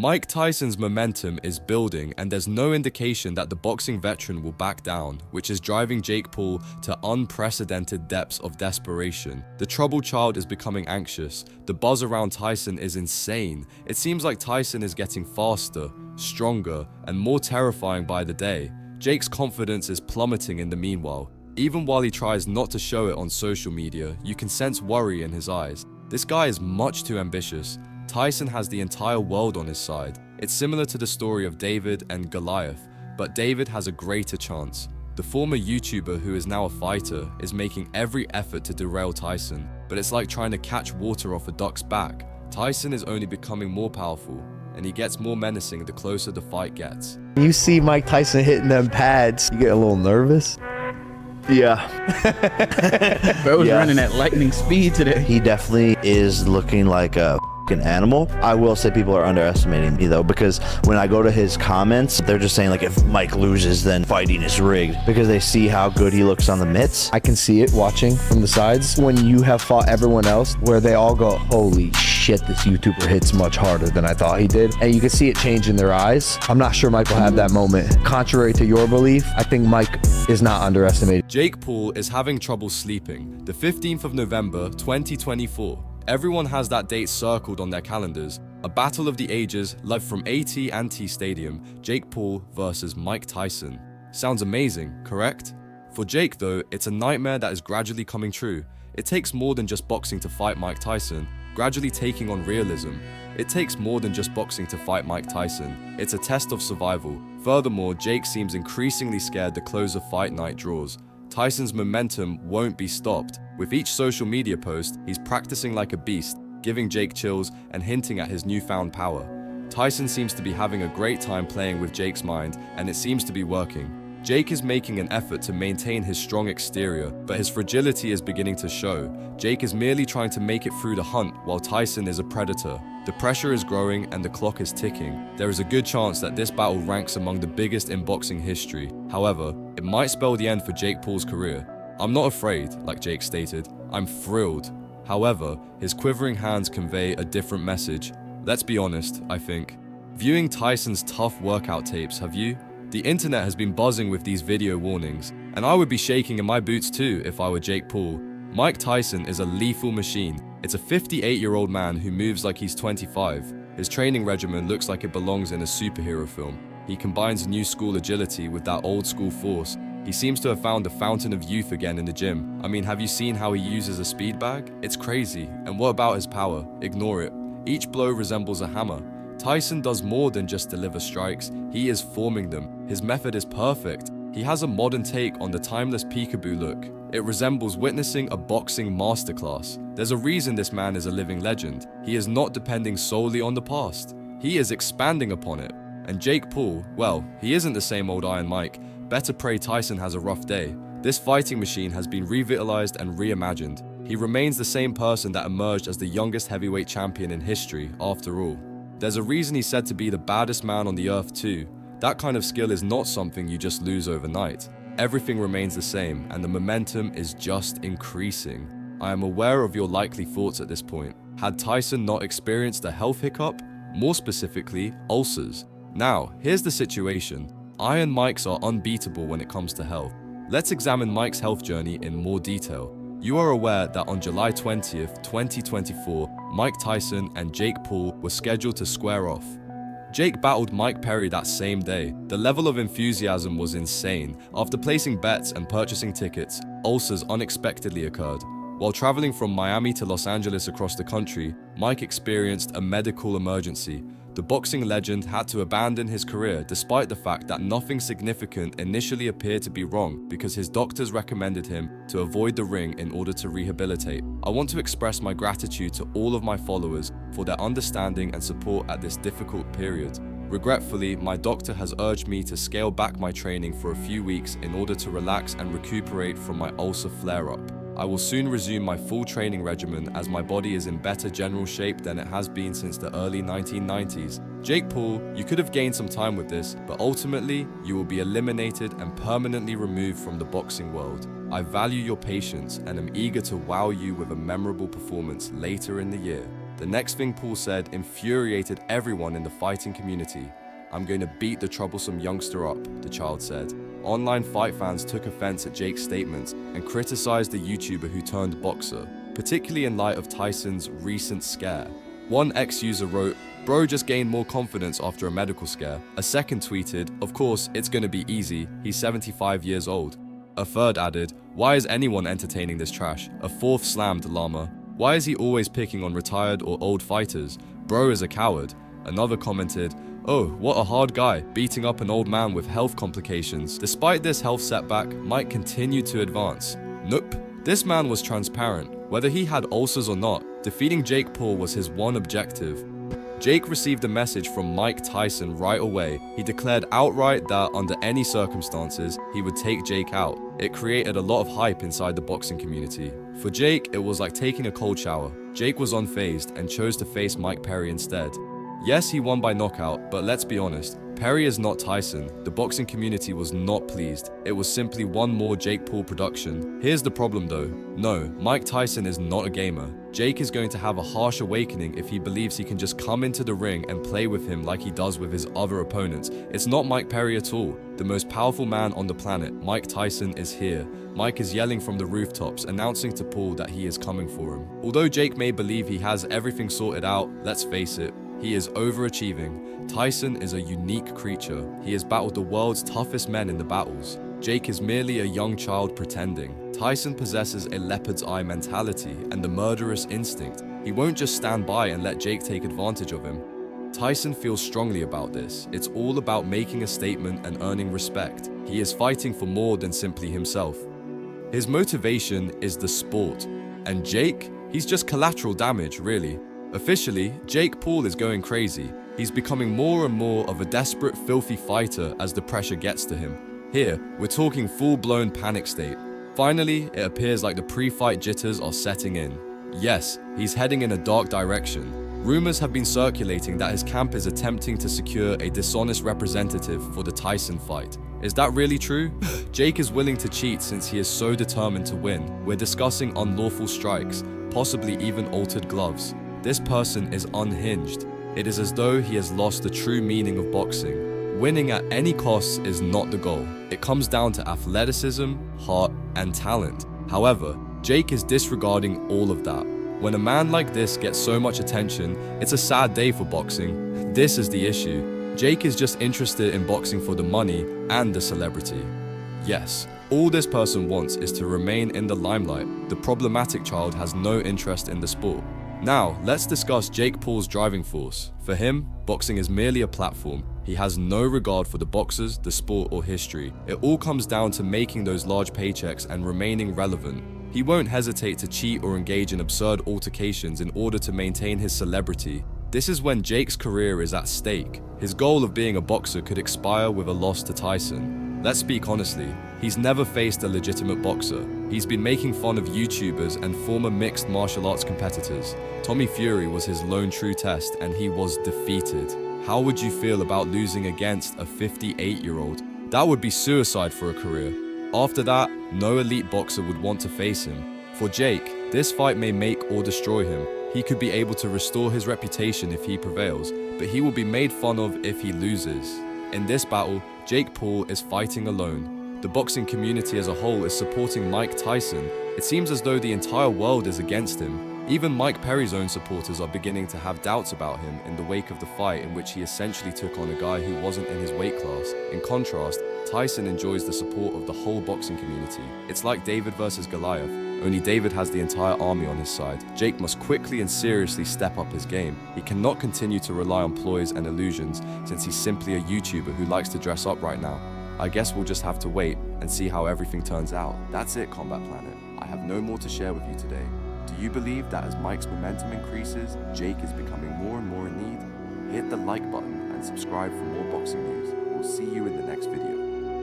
Mike Tyson's momentum is building, and there's no indication that the boxing veteran will back down, which is driving Jake Paul to unprecedented depths of desperation. The troubled child is becoming anxious. The buzz around Tyson is insane. It seems like Tyson is getting faster, stronger, and more terrifying by the day. Jake's confidence is plummeting in the meanwhile. Even while he tries not to show it on social media, you can sense worry in his eyes. This guy is much too ambitious. Tyson has the entire world on his side. It's similar to the story of David and Goliath, but David has a greater chance. The former YouTuber, who is now a fighter, is making every effort to derail Tyson, but it's like trying to catch water off a duck's back. Tyson is only becoming more powerful, and he gets more menacing the closer the fight gets. You see Mike Tyson hitting them pads, you get a little nervous? Yeah. Bro was running at lightning speed today. He definitely is looking like a an animal. I will say people are underestimating me though, because when I go to his comments, they're just saying like, if Mike loses, then fighting is rigged, because they see how good he looks on the mitts. I can see it watching from the sides when you have fought everyone else, where they all go, holy shit, this YouTuber hits much harder than I thought he did, and you can see it change in their eyes. I'm not sure Mike will have that moment. Contrary to your belief, I think Mike is not underestimated. Jake Paul is having trouble sleeping. The 15th of November 2024. Everyone has that date circled on their calendars. A battle of the ages live from AT&T Stadium, Jake Paul versus Mike Tyson. Sounds amazing, correct? For Jake though, it's a nightmare that is gradually coming true. It takes more than just boxing to fight Mike Tyson, gradually taking on realism. It takes more than just boxing to fight Mike Tyson. It's a test of survival. Furthermore, Jake seems increasingly scared the close of fight night draws. Tyson's momentum won't be stopped. With each social media post, he's practicing like a beast, giving Jake chills and hinting at his newfound power. Tyson seems to be having a great time playing with Jake's mind, and it seems to be working. Jake is making an effort to maintain his strong exterior, but his fragility is beginning to show. Jake is merely trying to make it through the hunt, while Tyson is a predator. The pressure is growing and the clock is ticking. There is a good chance that this battle ranks among the biggest in boxing history. However, it might spell the end for Jake Paul's career. I'm not afraid, like Jake stated. I'm thrilled. However, his quivering hands convey a different message. Let's be honest, I think. Viewing Tyson's tough workout tapes, have you? The internet has been buzzing with these video warnings, and I would be shaking in my boots too if I were Jake Paul. Mike Tyson is a lethal machine. It's a 58-year-old man who moves like he's 25. His training regimen looks like it belongs in a superhero film. He combines new school agility with that old school force. He seems to have found the fountain of youth again in the gym. I mean, have you seen how he uses a speed bag? It's crazy. And what about his power? Ignore it. Each blow resembles a hammer. Tyson does more than just deliver strikes, he is forming them. His method is perfect. He has a modern take on the timeless peekaboo look. It resembles witnessing a boxing masterclass. There's a reason this man is a living legend. He is not depending solely on the past. He is expanding upon it. And Jake Paul, well, he isn't the same old Iron Mike. Better pray Tyson has a rough day. This fighting machine has been revitalized and reimagined. He remains the same person that emerged as the youngest heavyweight champion in history, after all. There's a reason he's said to be the baddest man on the earth too. That kind of skill is not something you just lose overnight. Everything remains the same, and the momentum is just increasing. I am aware of your likely thoughts at this point. Had Tyson not experienced a health hiccup? More specifically, ulcers. Now, here's the situation. Iron Mikes are unbeatable when it comes to health. Let's examine Mike's health journey in more detail. You are aware that on July 20th, 2024, Mike Tyson and Jake Paul were scheduled to square off. Jake battled Mike Perry that same day. The level of enthusiasm was insane. After placing bets and purchasing tickets, ulcers unexpectedly occurred. While traveling from Miami to Los Angeles across the country, Mike experienced a medical emergency. The boxing legend had to abandon his career despite the fact that nothing significant initially appeared to be wrong, because his doctors recommended him to avoid the ring in order to rehabilitate. I want to express my gratitude to all of my followers for their understanding and support at this difficult period. Regretfully, my doctor has urged me to scale back my training for a few weeks in order to relax and recuperate from my ulcer flare-up. I will soon resume my full training regimen as my body is in better general shape than it has been since the early 1990s. Jake Paul, you could have gained some time with this, but ultimately, you will be eliminated and permanently removed from the boxing world. I value your patience and am eager to wow you with a memorable performance later in the year. The next thing Paul said infuriated everyone in the fighting community. "I'm going to beat the troublesome youngster up," the child said. Online fight fans took offense at Jake's statements and criticized the YouTuber who turned boxer, particularly in light of Tyson's recent scare. One ex-user wrote, "Bro just gained more confidence after a medical scare." A second tweeted, "Of course, it's gonna be easy. He's 75 years old." A third added, "Why is anyone entertaining this trash?" A fourth slammed Llama. "Why is he always picking on retired or old fighters? Bro is a coward." Another commented, "Oh, what a hard guy, beating up an old man with health complications." Despite this health setback, Mike continued to advance. Nope. This man was transparent. Whether he had ulcers or not, defeating Jake Paul was his one objective. Jake received a message from Mike Tyson right away. He declared outright that under any circumstances, he would take Jake out. It created a lot of hype inside the boxing community. For Jake, it was like taking a cold shower. Jake was unfazed and chose to face Mike Perry instead. Yes, he won by knockout, but let's be honest, Perry is not Tyson. The boxing community was not pleased. It was simply one more Jake Paul production. Here's the problem though. No, Mike Tyson is not a gamer. Jake is going to have a harsh awakening if he believes he can just come into the ring and play with him like he does with his other opponents. It's not Mike Perry at all. The most powerful man on the planet, Mike Tyson, is here. Mike is yelling from the rooftops, announcing to Paul that he is coming for him. Although Jake may believe he has everything sorted out, let's face it, he is overachieving. Tyson is a unique creature. He has battled the world's toughest men in the battles. Jake is merely a young child pretending. Tyson possesses a leopard's eye mentality and the murderous instinct. He won't just stand by and let Jake take advantage of him. Tyson feels strongly about this. It's all about making a statement and earning respect. He is fighting for more than simply himself. His motivation is the sport. And Jake, he's just collateral damage, really. Officially, Jake Paul is going crazy. He's becoming more and more of a desperate, filthy fighter as the pressure gets to him. Here, we're talking full-blown panic state. Finally, it appears like the pre-fight jitters are setting in. Yes, he's heading in a dark direction. Rumors have been circulating that his camp is attempting to secure a dishonest representative for the Tyson fight. Is that really true? Jake is willing to cheat since he is so determined to win. We're discussing unlawful strikes, possibly even altered gloves. This person is unhinged. It is as though he has lost the true meaning of boxing. Winning at any cost is not the goal. It comes down to athleticism, heart, and talent. However, Jake is disregarding all of that. When a man like this gets so much attention, it's a sad day for boxing. This is the issue. Jake is just interested in boxing for the money and the celebrity. Yes, all this person wants is to remain in the limelight. The problematic child has no interest in the sport. Now, let's discuss Jake Paul's driving force. For him, boxing is merely a platform. He has no regard for the boxers, the sport, or history. It all comes down to making those large paychecks and remaining relevant. He won't hesitate to cheat or engage in absurd altercations in order to maintain his celebrity. This is when Jake's career is at stake. His goal of being a boxer could expire with a loss to Tyson. Let's speak honestly, he's never faced a legitimate boxer. He's been making fun of YouTubers and former mixed martial arts competitors. Tommy Fury was his lone true test and he was defeated. How would you feel about losing against a 58-year-old? That would be suicide for a career. After that, no elite boxer would want to face him. For Jake, this fight may make or destroy him. He could be able to restore his reputation if he prevails, but he will be made fun of if he loses. In this battle, Jake Paul is fighting alone. The boxing community as a whole is supporting Mike Tyson. It seems as though the entire world is against him. Even Mike Perry's own supporters are beginning to have doubts about him in the wake of the fight in which he essentially took on a guy who wasn't in his weight class. In contrast, Tyson enjoys the support of the whole boxing community. It's like David versus Goliath, only David has the entire army on his side. Jake must quickly and seriously step up his game. He cannot continue to rely on ploys and illusions since he's simply a YouTuber who likes to dress up right now. I guess we'll just have to wait and see how everything turns out. That's it, Combat Planet. I have no more to share with you today. Do you believe that as Mike's momentum increases, Jake is becoming more and more in need? Hit the like button and subscribe for more boxing news. We'll see you in the next video.